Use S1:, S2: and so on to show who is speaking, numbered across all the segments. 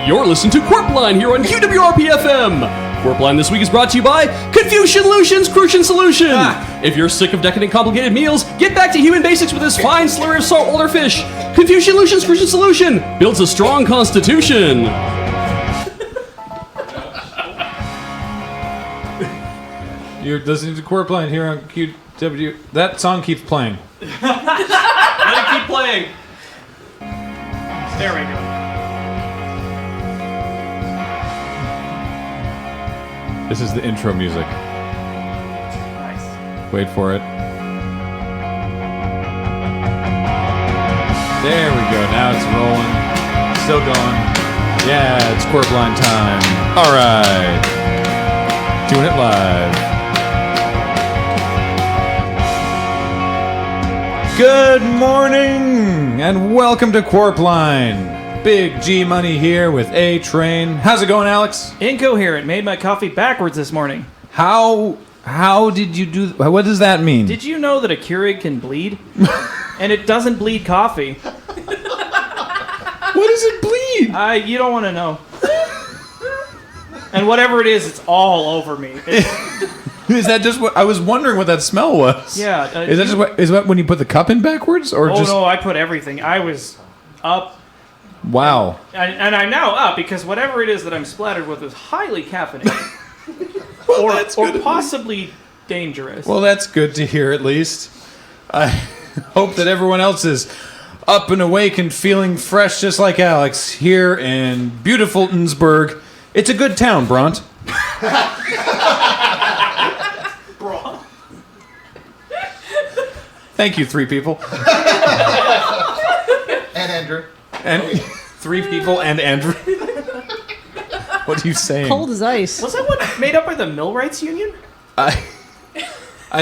S1: You're listening to QWERPline here on QWERPFM. QWERPline this week is brought to you by Confucian Solution. If you're sick of decadent complicated meals, get back to human basics with this fine slurry of saltwater fish. Confucian Solution builds a strong constitution.
S2: You're listening to QWERPline here on QW. That song keeps playing.
S1: Let it keep playing.
S3: There we go.
S2: This is the intro music.
S3: Nice.
S2: Wait for it. There we go. Now it's rolling. Still going. Yeah, it's QWERPline time. All right. Doing it live. Good morning and welcome to QWERPline. Big G Money here with A Train. How's it going, Alex?
S3: Incoherent. Made my coffee backwards this morning.
S2: How did you do? What does that mean?
S3: Did you know that a Keurig can bleed? And it doesn't bleed coffee.
S2: What does it bleed?
S3: You don't want to know. And whatever it is, it's all over me.
S2: Is that just what I was wondering? What that smell was?
S3: Yeah.
S2: Is that just what? Is that when you put the cup in backwards, or
S3: Oh
S2: just?
S3: no, I put everything. I was up.
S2: Wow.
S3: And I'm now up because whatever it is that I'm splattered with is highly caffeinated. or possibly dangerous.
S2: Well, that's good to hear. At least I hope that everyone else is up and awake and feeling fresh, just like Alex here in beautiful Innsbruck. It's a good town, Bront. Thank you, three people.
S4: And Andrew.
S2: And three people and Andrew. What are you saying?
S5: Cold as ice.
S3: Was that what made up by the Millwrights Union?
S2: I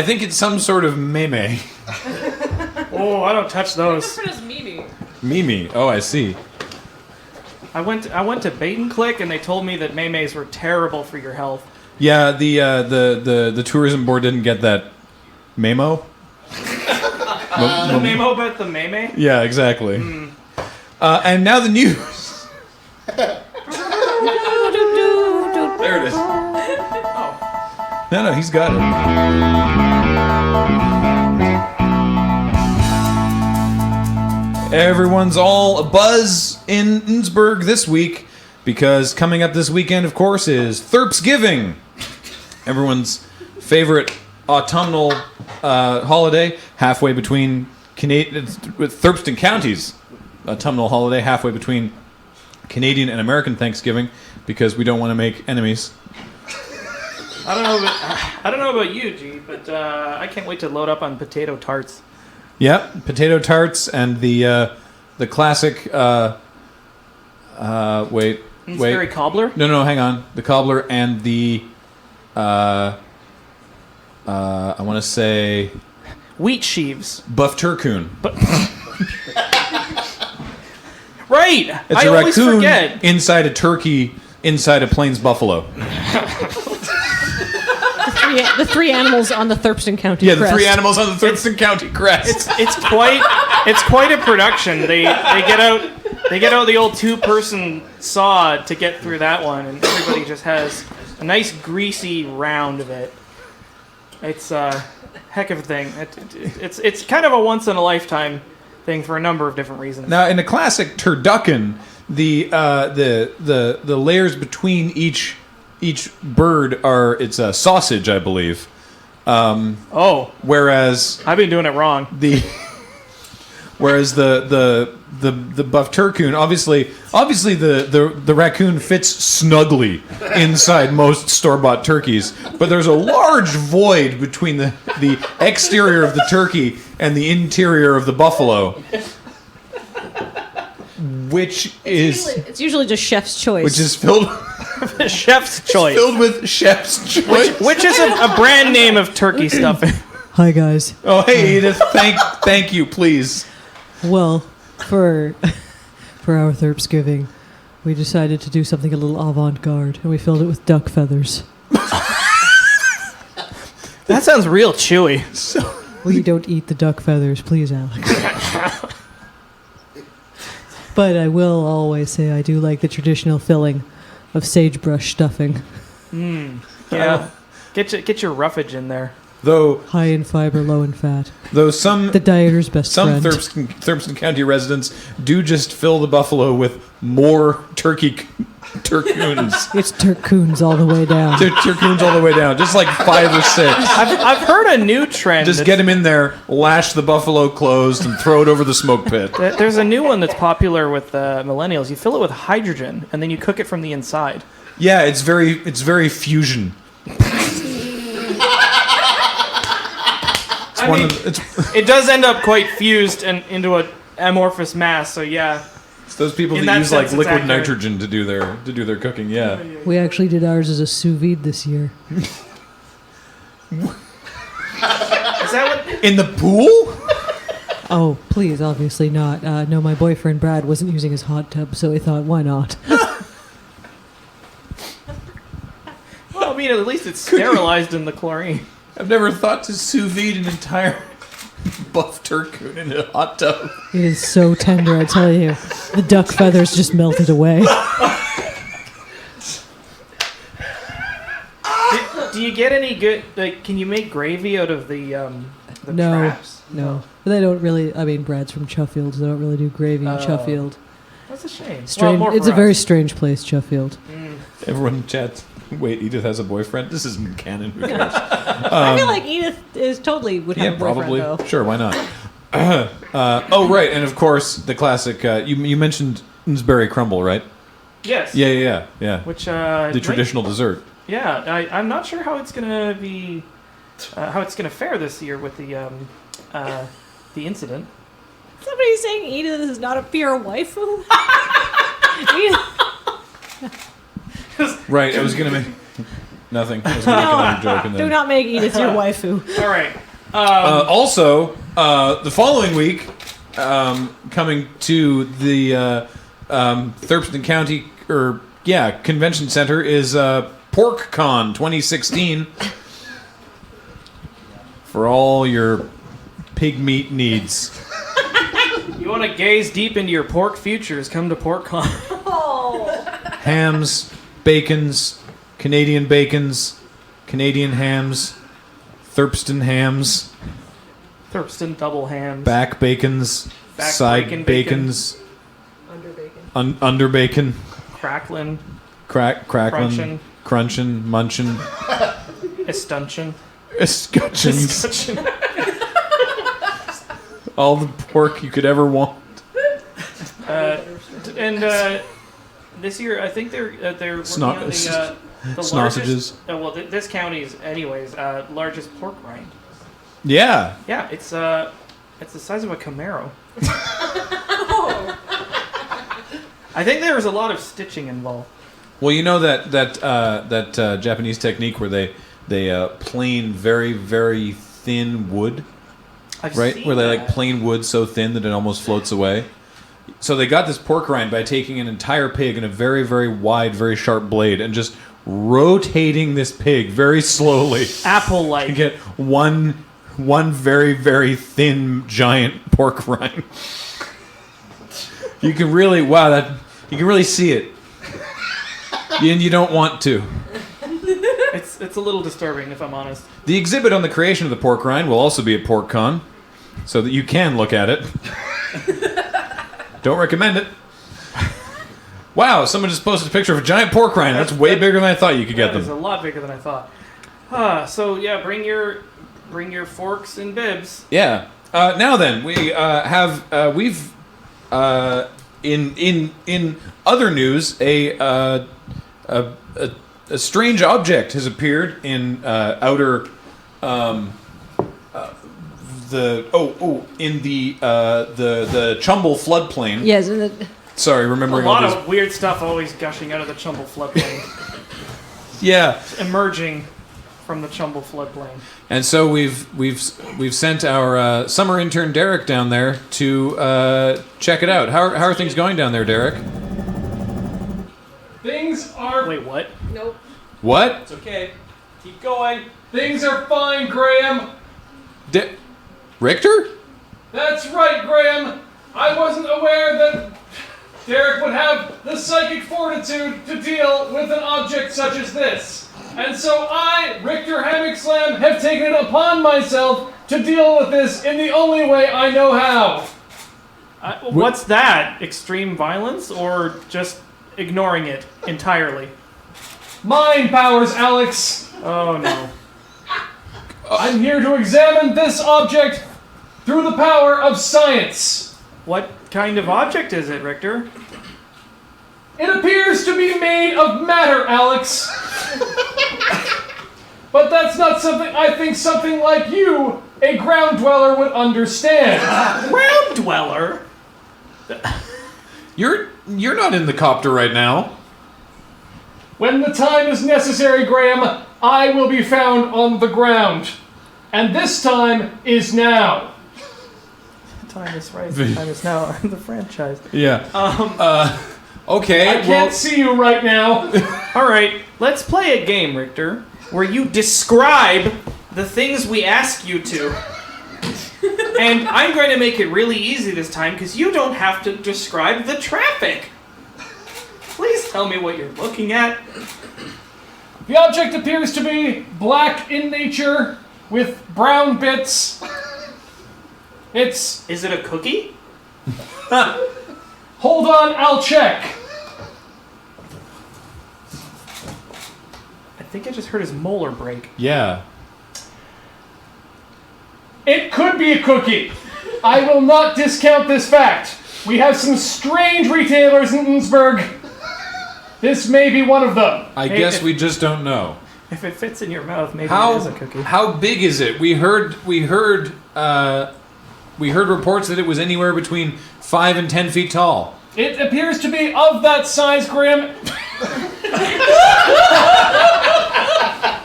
S2: think it's some sort of meme.
S3: Oh, I don't touch those.
S2: Mimi. Oh, I see.
S3: I went to Bait and Click and they told me that memes were terrible for your health.
S2: Yeah, the tourism board didn't get that memo.
S3: The memo about the meme?
S2: Yeah, exactly. And now the news. There it is.
S3: Oh.
S2: No, he's got it. Everyone's all abuzz in Innsbruck this week because coming up this weekend, of course, is Therpsgiving. Everyone's favorite autumnal holiday, halfway between with Thurston County's autumnal holiday, halfway between Canadian and American Thanksgiving, because we don't want to make enemies.
S3: I don't know about you, G, but I can't wait to load up on potato tarts.
S2: Yep, potato tarts and the classic. Wait.
S3: Cobbler?
S2: No, hang on. The cobbler and the. I want to say.
S3: Wheat sheaves.
S2: Buff turcoon.
S3: Right!
S2: It's
S3: I
S2: a
S3: always
S2: raccoon
S3: forget.
S2: inside a turkey inside a plains buffalo.
S5: The three animals on the Thurston County crest.
S2: Yeah, the three animals on the Thurston County crest.
S3: It's quite a production. They get out the old 2-person saw to get through that one, and everybody just has a nice greasy round of it. It's a heck of a thing. It's kind of a once in a lifetime thing for a number of different reasons.
S2: Now, in a classic turducken, the layers between each bird it's a sausage, I believe. Whereas
S3: I've been doing it wrong.
S2: the buff turcoon, obviously the raccoon fits snugly inside most store-bought turkeys, but there's a large void between the exterior of the turkey and the interior of the buffalo, which is
S5: It's usually just chef's choice.
S2: which is filled
S3: Chef's choice.
S2: filled with chef's choice.
S3: Which is a brand name of turkey stuffing.
S5: Hi guys.
S2: Oh, hey Edith, thank you, please.
S5: Well, for our Therpsgiving, we decided to do something a little avant-garde, and we filled it with duck feathers.
S3: That sounds real chewy.
S5: Well, you don't eat the duck feathers, please, Alex. But I will always say I do like the traditional filling of sagebrush stuffing.
S3: Yeah. Get your roughage in there.
S2: Though
S5: High in fiber, low in fat.
S2: some
S5: The dieter's best
S2: some
S5: friend.
S2: Thurston County residents do just fill the buffalo with more turcoons.
S5: It's turcoons all the way down.
S2: Turcoons all the way down, just like 5 or 6.
S3: I've heard a new trend.
S2: Just get him in there, lash the buffalo closed, and throw it over the smoke pit.
S3: There's a new one that's popular with millennials. You fill it with hydrogen, and then you cook it from the inside.
S2: Yeah, it's very fusion.
S3: It does end up quite fused and into an amorphous mass. So yeah,
S2: It's those people
S3: In
S2: that
S3: that
S2: use
S3: sense,
S2: like
S3: it's
S2: liquid
S3: accurate.
S2: nitrogen to do their cooking. Yeah.
S5: We actually did ours as a sous vide this year.
S3: is that what?
S2: In the pool?
S5: Oh, please, obviously not. No, my boyfriend Brad wasn't using his hot tub, so we thought, why not?
S3: Well, I mean, at least it's sterilized in the chlorine.
S2: I've never thought to sous vide an entire buff turcoon in a hot tub.
S5: It is so tender, I tell you. The duck feathers just melted away.
S3: Do you get any good? Like, can you make gravy out of the
S5: No,
S3: traps?
S5: no. But they don't really, I mean, Brad's from Chuffield, so they don't really do gravy in
S3: Oh.
S5: Chuffield.
S3: That's a shame.
S5: Strange,
S3: Well, more
S5: it's
S3: for
S5: a very
S3: us.
S5: strange place, Chuffield.
S2: Everyone in chat. Wait, Edith has a boyfriend? This isn't canon. Who cares?
S5: I feel like Edith is totally would have
S2: Yeah,
S5: a boyfriend,
S2: probably.
S5: though.
S2: Sure, why not? Oh, right, and of course the classic. You mentioned Innsbury crumble, right?
S3: Yes.
S2: Yeah.
S3: Which
S2: The traditional dessert.
S3: Yeah, I'm not sure how it's gonna be, how it's gonna fare this year with the incident.
S5: Somebody's saying Edith is not a pure waifu?
S2: Right, I was gonna make nothing. I was gonna make another joke and then.
S5: Do not make Edith your waifu.
S3: All right.
S2: Also, the following week, coming to the Thurston County Convention Center is PorkCon 2016 for all your pig meat needs.
S3: You want to gaze deep into your pork futures? Come to PorkCon.
S2: Hams, bacons, Canadian bacons, Canadian hams, Thurston hams,
S3: Thurston double hams.
S2: back bacons,
S3: Back
S2: side
S3: breaking
S2: bacons,
S5: Under bacon.
S2: under bacon,
S3: Cracklin.
S2: cracklin, crunchin', munchin',
S3: Estuncheon.
S2: escutcheons, all the pork you could ever want.
S3: And this year, I think they're working on the
S2: Sausages.
S3: largest. This county's anyways largest pork rind.
S2: Yeah.
S3: Yeah, it's the size of a Camaro. I think there was a lot of stitching involved.
S2: Well, you know that Japanese technique where they plane very, very thin wood,
S3: I've
S2: right?
S3: seen
S2: Where they
S3: that.
S2: plane wood so thin that it almost floats away. So they got this pork rind by taking an entire pig in a very, very wide, very sharp blade and just rotating this pig very slowly to
S3: Apple-like.
S2: get one very, very thin, giant pork rind. You can really you can really see it, and you don't want to.
S3: It's a little disturbing, if I'm honest.
S2: The exhibit on the creation of the pork rind will also be at PorkCon, so that you can look at it. Don't recommend it. Wow, someone just posted a picture of a giant pork rind. That's way bigger than I thought you could get
S3: That is a
S2: them.
S3: lot bigger than I thought. So yeah, bring your forks and bibs.
S2: Yeah. Now then, we've in other news a strange object has appeared in outer the Chumble floodplain.
S5: Yes, and the,
S2: Sorry,
S3: A
S2: remembering
S3: lot
S2: all these.
S3: of weird stuff always gushing out of the Chumble floodplain,
S2: Yeah,
S3: emerging from the Chumble floodplain.
S2: and so we've sent our summer intern Derek down there to check it out. How are things going down there, Derek?
S4: Things are...
S3: Wait, what?
S5: nope.
S2: What?
S4: It's okay. Keep going. Things are fine, Graham.
S2: Richter?
S4: That's right, Graham. I wasn't aware that Derek would have the psychic fortitude to deal with an object such as this. And so I, Richter Hammock Slam, have taken it upon myself to deal with this in the only way I know how.
S3: What's that? Extreme violence or just ignoring it entirely?
S4: Mind powers, Alex.
S3: Oh no.
S4: I'm here to examine this object through the power of science.
S3: What kind of object is it, Richter?
S4: It appears to be made of matter, Alex. But that's not something I think something like you, a ground dweller, would understand.
S3: Ground dweller?
S2: You're not in the copter right now.
S4: When the time is necessary, Graham, I will be found on the ground. And this time is now.
S3: Time is right. Time is now. The franchise.
S2: Yeah. Okay.
S4: I can't see you right now.
S3: All right, let's play a game, Richter, where you describe the things we ask you to. And I'm going to make it really easy this time because you don't have to describe the traffic. Please tell me what you're looking at.
S4: The object appears to be black in nature with brown bits.
S3: Is it a cookie?
S4: Hold on, I'll check.
S3: I think I just heard his molar break.
S2: Yeah.
S4: It could be a cookie. I will not discount this fact. We have some strange retailers in Innsbruck. This may be one of them.
S2: I guess we just don't know.
S3: If it fits in your mouth, maybe it is a cookie.
S2: How big is it? We heard reports that it was anywhere between 5 and 10 feet tall.
S4: It appears to be of that size, Graham.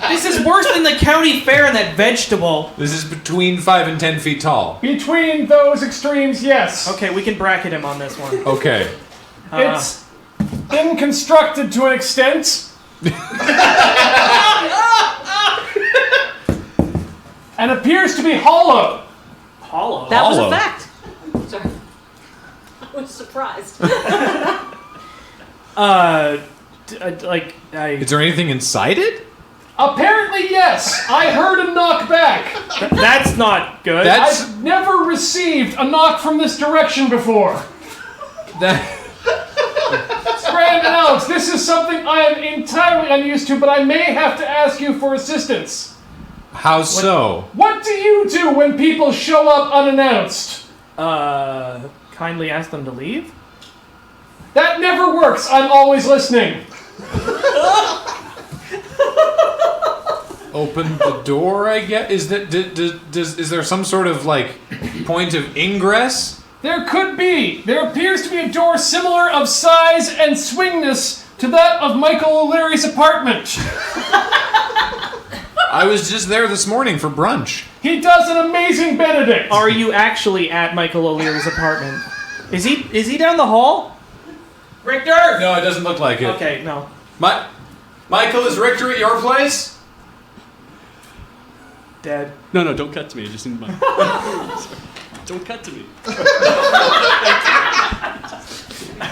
S3: This is worse than the county fair and that vegetable.
S2: This is between 5 and 10 feet tall.
S4: Between those extremes, yes.
S3: Okay, we can bracket him on this one.
S2: Okay.
S4: It's been constructed to an extent. And appears to be hollow.
S3: Hollow.
S5: That was
S2: Hollow.
S5: a fact. Sorry. I was surprised.
S2: Is there anything inside it?
S4: Apparently, yes. I heard a knock back.
S3: That's not good.
S4: I've never received a knock from this direction before. Graham and Alex, this is something I am entirely unused to, but I may have to ask you for assistance.
S2: How so?
S4: What do you do when people show up unannounced?
S3: Kindly ask them to leave?
S4: That never works. I'm always listening.
S2: Open the door, I guess? Is there some sort of, point of ingress?
S4: There could be. There appears to be a door similar of size and swingness to that of Michael O'Leary's apartment.
S2: I was just there this morning for brunch.
S4: He does an amazing Benedict.
S3: Are you actually at Michael O'Leary's apartment? Is he down the hall? Richter!
S2: No, it doesn't look like it.
S3: Okay, no.
S2: Michael, is Richter at your place?
S3: Dead.
S1: No, don't cut to me. I just need my... Don't cut to me.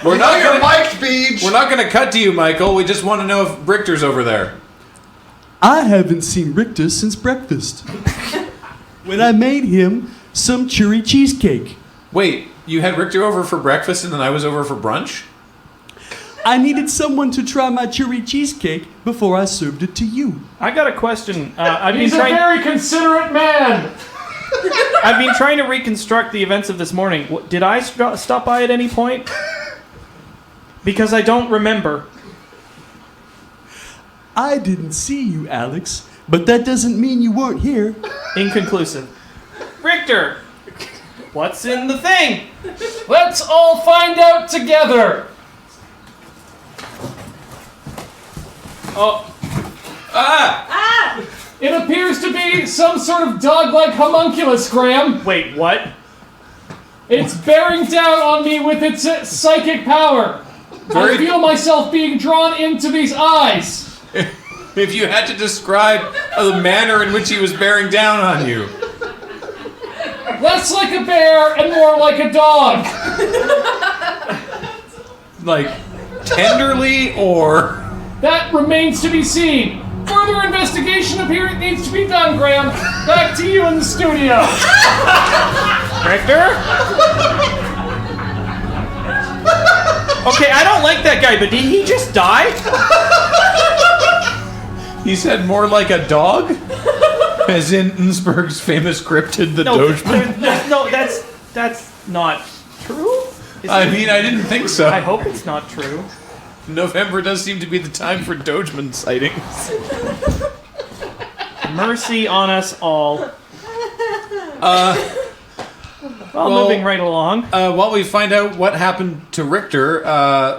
S2: We're not
S6: Your
S2: gonna,
S6: mic, Beach.
S2: we're not gonna cut to you, Michael. We just want to know if Richter's over there.
S1: I haven't seen Richter since breakfast. When I made him some chewy cheesecake.
S2: Wait, you had Richter over for breakfast and then I was over for brunch?
S1: I needed someone to try my chewy cheesecake before I served it to you.
S3: I got a question.
S4: He's a very considerate man.
S3: I've been trying to reconstruct the events of this morning. Did I stop by at any point? Because I don't remember.
S1: I didn't see you, Alex, but that doesn't mean you weren't here.
S3: Inconclusive. Richter! What's in the thing?
S4: Let's all find out together.
S3: Oh,
S4: It appears to be some sort of dog-like homunculus, Graham.
S3: wait, what?
S4: It's bearing down on me with its psychic power. I feel myself being drawn into these eyes.
S2: If you had to describe the manner in which he was bearing down on you.
S4: Less like a bear and more like a dog.
S2: like, tenderly or...
S4: That remains to be seen. Further investigation needs to be done, Graham. Back to you in the studio.
S3: Richter? Okay, I don't like that guy, but did he just die?
S2: He said more like a dog? As in Innsbruck's famous cryptid, the Dogeman?
S3: No, that's not true.
S2: I mean, I didn't think so.
S3: I hope it's not true.
S2: November does seem to be the time for Dogeman sightings.
S3: Mercy on us all. Moving right along.
S2: While we find out what happened to Richter,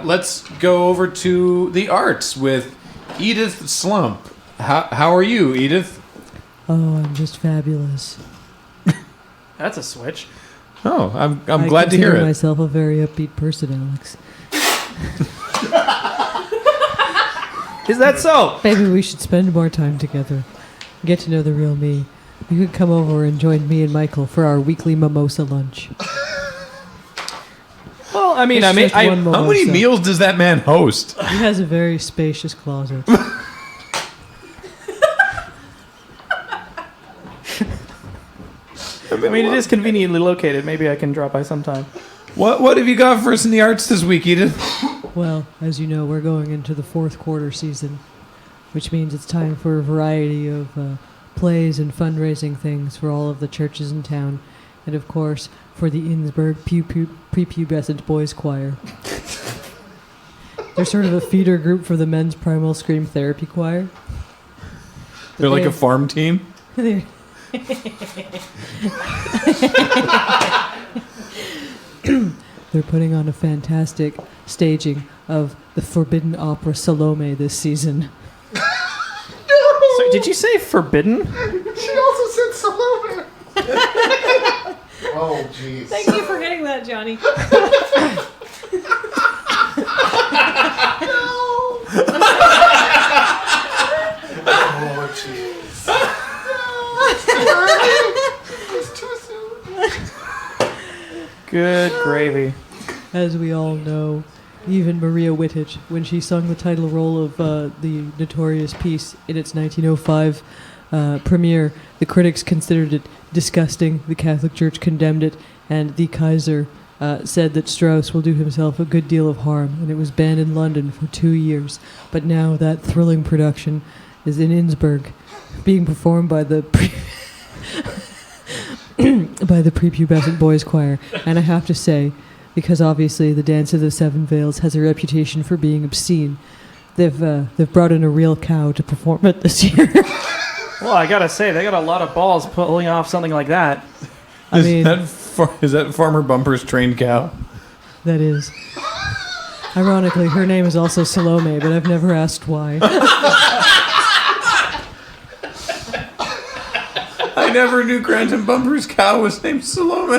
S2: let's go over to the arts with Edith Slump. How are you, Edith?
S5: Oh, I'm just fabulous.
S3: That's a switch.
S2: Oh, I'm glad to hear
S5: I consider
S2: it.
S5: myself a very upbeat person, Alex.
S3: Is that so?
S5: Maybe we should spend more time together. Get to know the real me. You could come over and join me and Michael for our weekly mimosa lunch.
S3: Well, I mean,
S5: It's just one
S2: How many
S5: mimosa.
S2: meals does that man host?
S5: He has a very spacious closet.
S3: I mean, it is conveniently located. Maybe I can drop by sometime.
S2: What have you got for us in the arts this week, Edith?
S5: Well, as you know, we're going into the fourth quarter season, which means it's time for a variety of plays and fundraising things for all of the churches in town, and of course, for the Innsbruck prepubescent boys choir. They're sort of a feeder group for the men's primal scream therapy choir.
S2: They're like a farm team?
S5: They're putting on a fantastic staging of the forbidden opera Salome this season.
S3: So, did you say forbidden?
S6: She also said Salome. Oh, jeez.
S5: Thank you for getting that, Johnny.
S6: Oh, jeez. It's too soon.
S3: Good gravy.
S5: As we all know, even Maria Wittich, when she sung the title role of the notorious piece in its 1905 premiere, the critics considered it disgusting, the Catholic Church condemned it, and the Kaiser said that Strauss will do himself a good deal of harm, and it was banned in London for 2 years. But now that thrilling production is in Innsbruck, being performed by the by the prepubescent boys choir. And I have to say, because obviously the Dance of the Seven Veils has a reputation for being obscene, they've brought in a real cow to perform it this year.
S3: Well, I gotta say, they got a lot of balls pulling off something like that.
S5: I mean,
S2: Is that Farmer Bumper's trained cow?
S5: that is. Ironically, her name is also Salome, but I've never asked why.
S2: I never knew Grantham Bumper's cow was named Salome.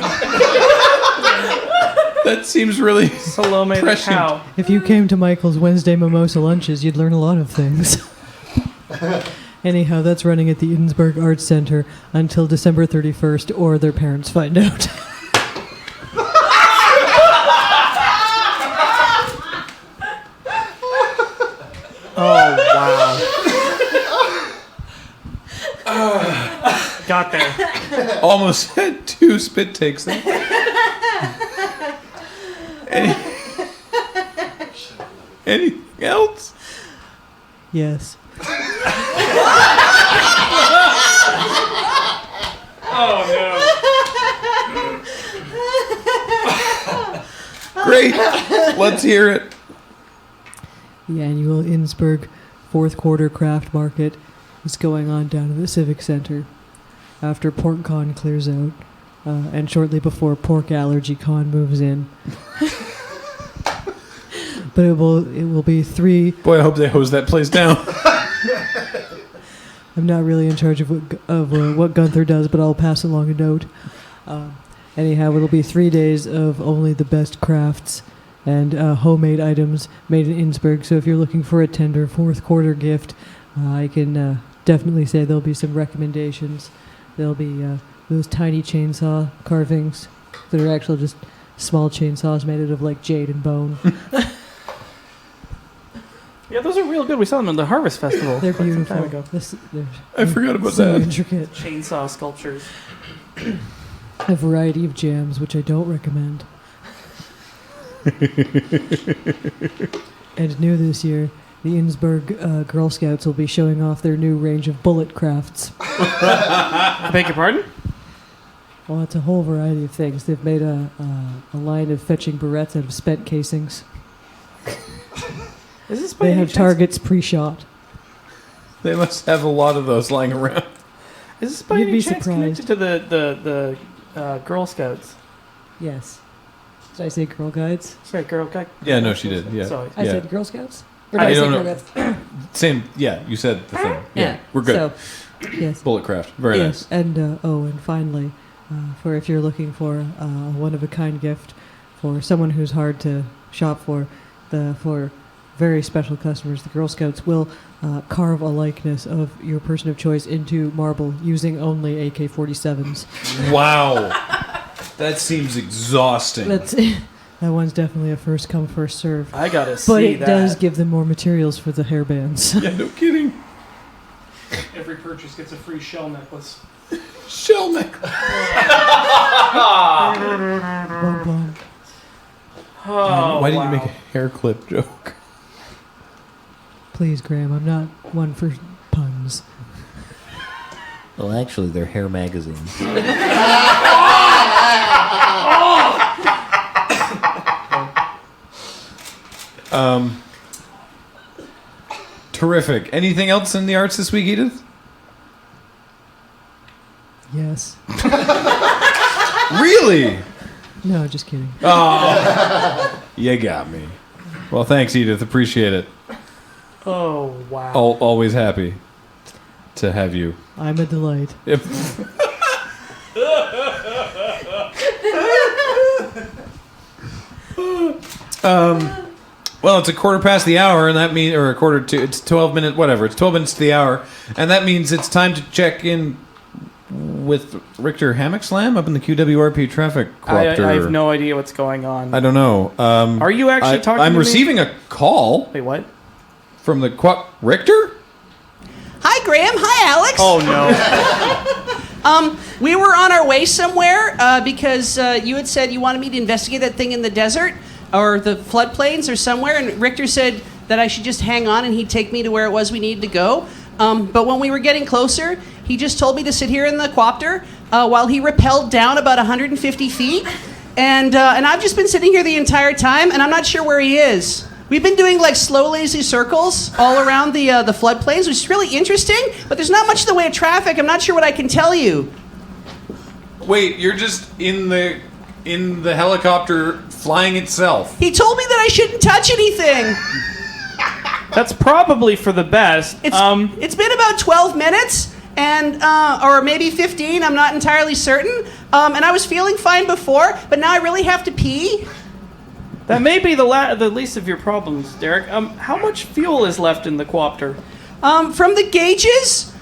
S2: That seems really
S3: Salome the
S2: prescient.
S3: cow.
S5: If you came to Michael's Wednesday mimosa lunches, you'd learn a lot of things. Anyhow, that's running at the Innsbruck Arts Center until December 31st, or their parents find out.
S3: Oh, wow. Got there.
S2: Almost had 2 spit takes there. Anything else?
S5: Yes.
S2: Great. Let's hear it.
S5: The annual Innsbruck fourth quarter craft market is going on down in the Civic Center after PorkCon clears out and shortly before Pork Allergy Con moves in. But it will be 3.
S2: Boy, I hope they hose that place down.
S5: I'm not really in charge of what Gunther does, but I'll pass along a note. Anyhow, it'll be 3 days of only the best crafts and homemade items made in Innsbruck. So if you're looking for a tender fourth quarter gift, I can definitely say there'll be some recommendations. There'll be those tiny chainsaw carvings that are actually just small chainsaws made out of like jade and bone.
S3: Yeah, those are real good. We saw them in the Harvest Festival.
S5: They're
S3: quite some
S5: beautiful.
S3: time ago.
S2: I forgot about
S5: So
S2: that.
S5: intricate.
S3: Chainsaw sculptures.
S5: A variety of jams, which I don't recommend. And new this year, the Innsbruck Girl Scouts will be showing off their new range of bullet crafts.
S3: I beg your pardon?
S5: Well, it's a whole variety of things. They've made a line of fetching barrettes out of spent casings.
S3: Is this by
S5: They
S3: any
S5: have
S3: chance-
S5: targets pre-shot.
S2: They must have a lot of those lying around.
S3: Is this by
S5: You'd
S3: any
S5: be
S3: chance
S5: surprised.
S3: connected to the Girl Scouts?
S5: Yes. Did I say Girl Guides?
S3: Sorry, Girl Guide.
S2: Yeah, no, she did. Yeah.
S3: Sorry.
S5: I
S2: Yeah.
S5: said Girl Scouts? Or
S3: I
S5: did I say
S2: don't
S5: Girl
S2: know.
S5: Guides?
S2: Same. Yeah, you said the thing. Yeah, we're good.
S5: So, yes.
S2: Bulletcraft. Very
S5: Yes,
S2: nice.
S5: and and finally, for if you're looking for a one-of-a-kind gift for someone who's hard to shop for very special customers, the Girl Scouts will carve a likeness of your person of choice into marble using only AK-47s.
S2: Wow. That seems exhausting.
S5: That one's definitely a first come, first serve.
S3: I gotta see
S5: But it
S3: that.
S5: does give them more materials for the hairbands.
S2: Yeah, no kidding.
S4: Every purchase gets a free shell necklace.
S2: Shell necklace.
S5: Bum, bum.
S3: Oh,
S2: Why did you
S3: wow.
S2: make a hair clip joke?
S5: Please, Graham, I'm not one for puns.
S7: Well, actually, they're hair magazines.
S2: Terrific. Anything else in the arts this week, Edith?
S5: Yes.
S2: Really?
S5: No, just kidding.
S2: You got me. Well, thanks, Edith. Appreciate it.
S3: Oh, wow.
S2: Always happy to have you.
S5: I'm a delight.
S2: Yep. Well, it's a quarter past the hour, and that means, or a quarter to, it's 12 minutes, whatever. It's 12 minutes to the hour, and that means it's time to check in with Richter Hammock Slam up in the QWERP traffic
S3: I
S2: copter.
S3: have no idea what's going on.
S2: I don't know.
S3: Are you actually talking
S2: I'm
S3: to me?
S2: receiving a call
S3: Wait, what?
S2: from the Richter?
S8: Hi, Graham. Hi, Alex.
S3: Oh, no.
S8: We were on our way somewhere because you had said you wanted me to investigate that thing in the desert or the floodplains or somewhere, and Richter said that I should just hang on and he'd take me to where it was we needed to go. But when we were getting closer, he just told me to sit here in the quopter while he rappelled down about 150 feet. And I've just been sitting here the entire time, and I'm not sure where he is. We've been doing like slow, lazy circles all around the floodplains, which is really interesting, but there's not much in the way of traffic. I'm not sure what I can tell you.
S2: Wait, you're just in the helicopter flying itself.
S8: He told me that I shouldn't touch anything.
S3: That's probably for the best.
S8: It's been about 12 minutes, and or maybe 15. I'm not entirely certain. And I was feeling fine before, but now I really have to pee.
S3: That may be the least of your problems, Derek. How much fuel is left in the quopter?
S8: From the gauges,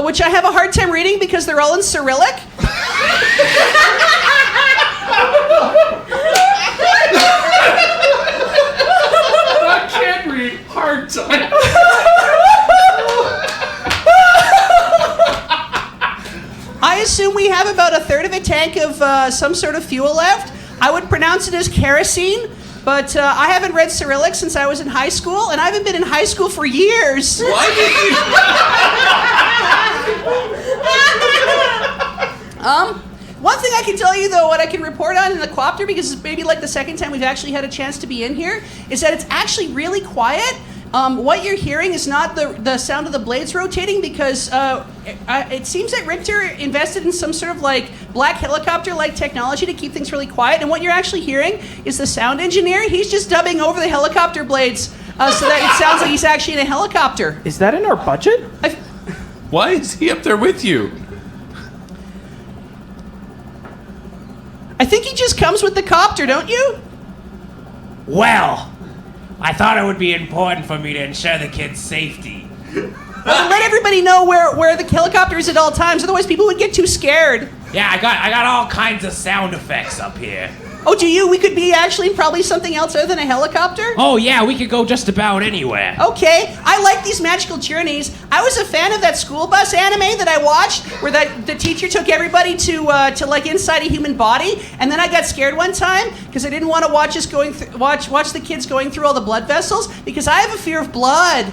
S8: which I have a hard time reading because they're all in Cyrillic.
S4: I can't read. Hard time.
S8: I assume we have about a third of a tank of some sort of fuel left. I would pronounce it as kerosene, but I haven't read Cyrillic since I was in high school, and I haven't been in high school for years.
S2: Why did
S8: One thing I can tell you, though, what I can report on in the quopter, because it's maybe like the second time we've actually had a chance to be in here, is that it's actually really quiet. What you're hearing is not the sound of the blades rotating, because it seems that Richter invested in some sort of like black helicopter-like technology to keep things really quiet. And what you're actually hearing is the sound engineer. He's just dubbing over the helicopter blades so that it sounds like he's actually in a helicopter.
S3: Is that in our budget?
S2: Why is he up there with you?
S8: I think he just comes with the copter, don't you?
S9: Well, I thought it would be important for me to ensure the kid's safety.
S8: Well, let everybody know where the helicopter is at all times. Otherwise, people would get too scared.
S9: Yeah, I got all kinds of sound effects up here.
S8: Oh, do you? We could be actually probably something else other than a helicopter?
S9: Oh, yeah, we could go just about anywhere.
S8: Okay, I like these magical journeys. I was a fan of that school bus anime that I watched, where the teacher took everybody to like inside a human body, and then I got scared one time because I didn't want to watch watch the kids going through all the blood vessels because I have a fear of blood.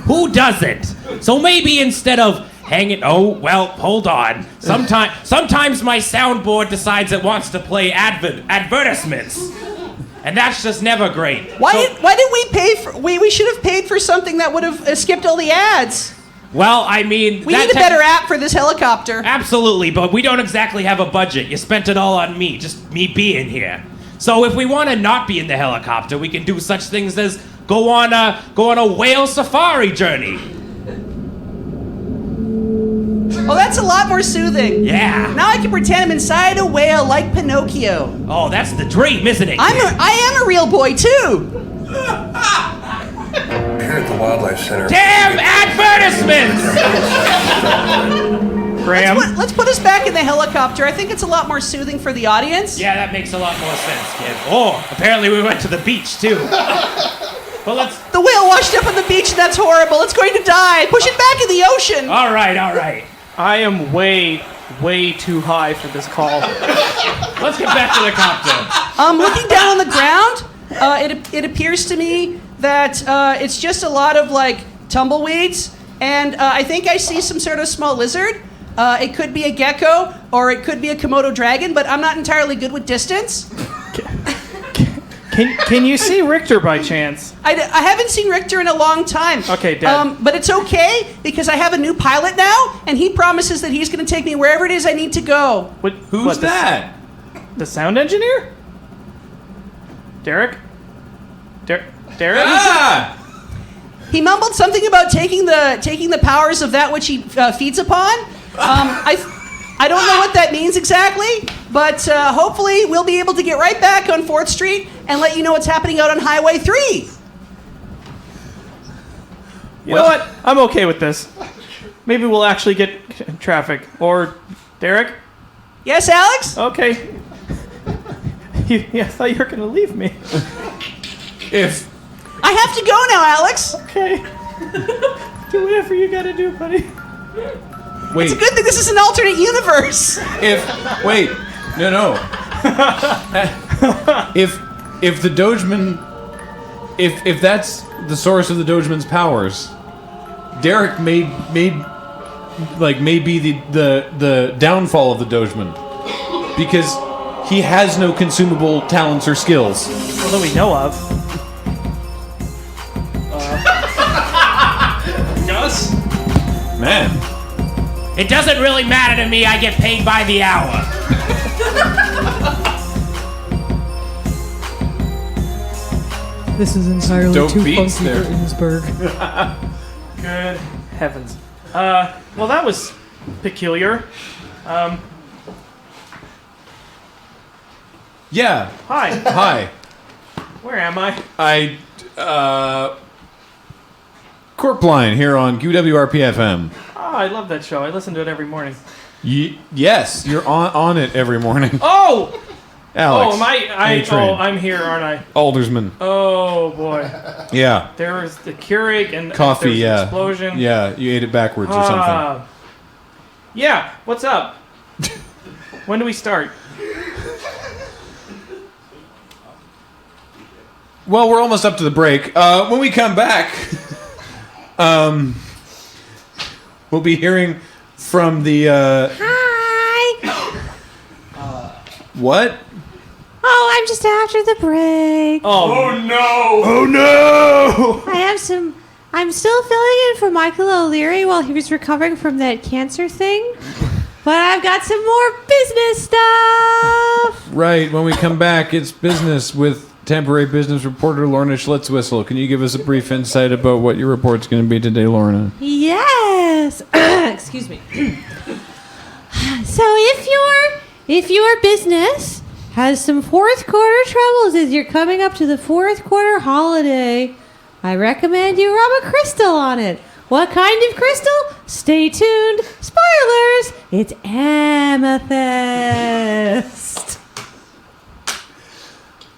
S9: Who doesn't? So maybe instead of hanging... Oh, well, hold on. Sometimes my soundboard decides it wants to play advertisements. And that's just never great.
S8: Why did we pay for... We should have paid for something that would have skipped all the ads.
S9: Well, I mean...
S8: We need a better app for this helicopter.
S9: Absolutely, but we don't exactly have a budget. You spent it all on me, just me being here. So if we want to not be in the helicopter, we can do such things as go on a whale safari journey.
S8: Oh, that's a lot more soothing.
S9: Yeah.
S8: Now I can pretend I'm inside a whale like Pinocchio.
S9: Oh, that's the dream, isn't it?
S8: I am a real boy too.
S10: Here at the Wildlife Center.
S9: Damn advertisements!
S3: Graham?
S8: Let's put us back in the helicopter. I think it's a lot more soothing for the audience.
S9: Yeah, that makes a lot more sense, kid. Oh, apparently we went to the beach too. But
S8: The whale washed up on the beach and that's horrible. It's going to die. Push it back in the ocean.
S9: All right.
S3: I am way too high for this call.
S9: Let's get back to the copter.
S8: Looking down on the ground, it appears to me that it's just a lot of like tumbleweeds, and I think I see some sort of small lizard. It could be a gecko or it could be a Komodo dragon, but I'm not entirely good with distance.
S3: Can you see Richter by chance?
S8: I haven't seen Richter in a long time.
S3: Okay, Dad.
S8: But it's okay because I have a new pilot now, and he promises that he's going to take me wherever it is I need to go.
S2: Who's that?
S3: The sound engineer? Derek? Derek?
S2: Ah!
S8: He mumbled something about taking the powers of that which he feeds upon. I don't know what that means exactly, but hopefully we'll be able to get right back on 4th Street and let you know what's happening out on Highway 3.
S3: You know what? I'm okay with this. Maybe we'll actually get traffic. Or, Derek?
S8: Yes, Alex?
S3: Okay. I thought you were going to leave me.
S8: I have to go now, Alex.
S3: Okay. Do whatever you got to do, buddy.
S2: Wait.
S8: It's a good thing this is an alternate universe.
S2: No. If the Dogeman, if that's the source of the Dogeman's powers, Derek may be the downfall of the Dogeman, because he has no consumable talents or skills.
S3: Well, that we know of.
S4: Gus?
S2: Man.
S9: It doesn't really matter to me. I get paid by the hour.
S5: This is entirely
S2: Dope
S5: too
S2: beats
S5: funky
S2: there.
S5: for Innsbruck.
S3: Good heavens. Well, that was peculiar.
S2: Yeah.
S3: Hi.
S2: Hi.
S3: Where am I?
S2: QWERPline here on QWRP FM.
S3: Oh, I love that show. I listen to it every morning.
S2: Yes, you're on it every morning.
S3: Oh!
S2: Alex.
S3: Oh, I'm here, aren't I?
S2: Aldersman.
S3: Oh, boy.
S2: Yeah.
S3: There was the Keurig and
S2: Coffee,
S3: there's
S2: yeah.
S3: an explosion.
S2: Yeah, you ate it backwards or something.
S3: Yeah, what's up? When do we start?
S2: Well, we're almost up to the break. When we come back, we'll be hearing from the...
S11: Hi!
S2: What?
S11: Oh, I'm just after the break.
S3: Oh no!
S2: Oh no!
S11: I'm still filling in for Michael O'Leary while he was recovering from that cancer thing. But I've got some more business stuff!
S2: Right, when we come back, it's business with temporary business reporter Lorna Schlitzwhistle. Can you give us a brief insight about what your report's going to be today, Lorna?
S11: Yes! Excuse me. So if your business has some fourth quarter troubles as you're coming up to the fourth quarter holiday, I recommend you rub a crystal on it. What kind of crystal? Stay tuned. Spoilers! It's amethyst.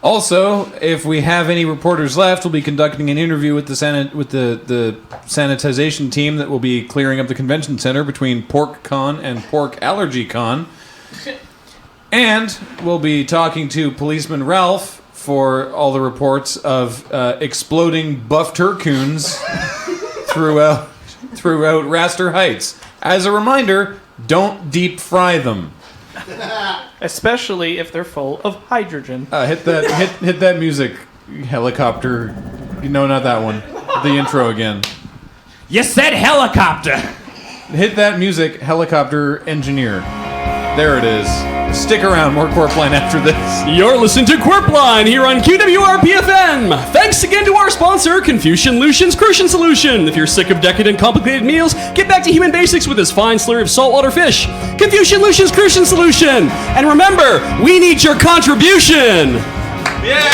S2: Also, if we have any reporters left, we'll be conducting an interview with the sanitization team that will be clearing up the convention center between Pork Con and Pork Allergy Con. And we'll be talking to Policeman Ralph for all the reports of exploding buff turcoons throughout Raster Heights. As a reminder, don't deep fry them.
S3: Especially if they're full of hydrogen.
S2: Hit that music, helicopter. No, not that one. The intro again.
S9: You said helicopter.
S2: Hit that music, helicopter engineer. There it is. Stick around, more QWERPline after this.
S1: You're listening to QWERPline here on QWERPFM. Thanks again to our sponsor, Confucian Crucian Solution. If you're sick of decadent, complicated meals, get back to human basics with this fine slurry of saltwater fish. Confucian Crucian Solution. And remember, we need your contribution.
S2: Yeah!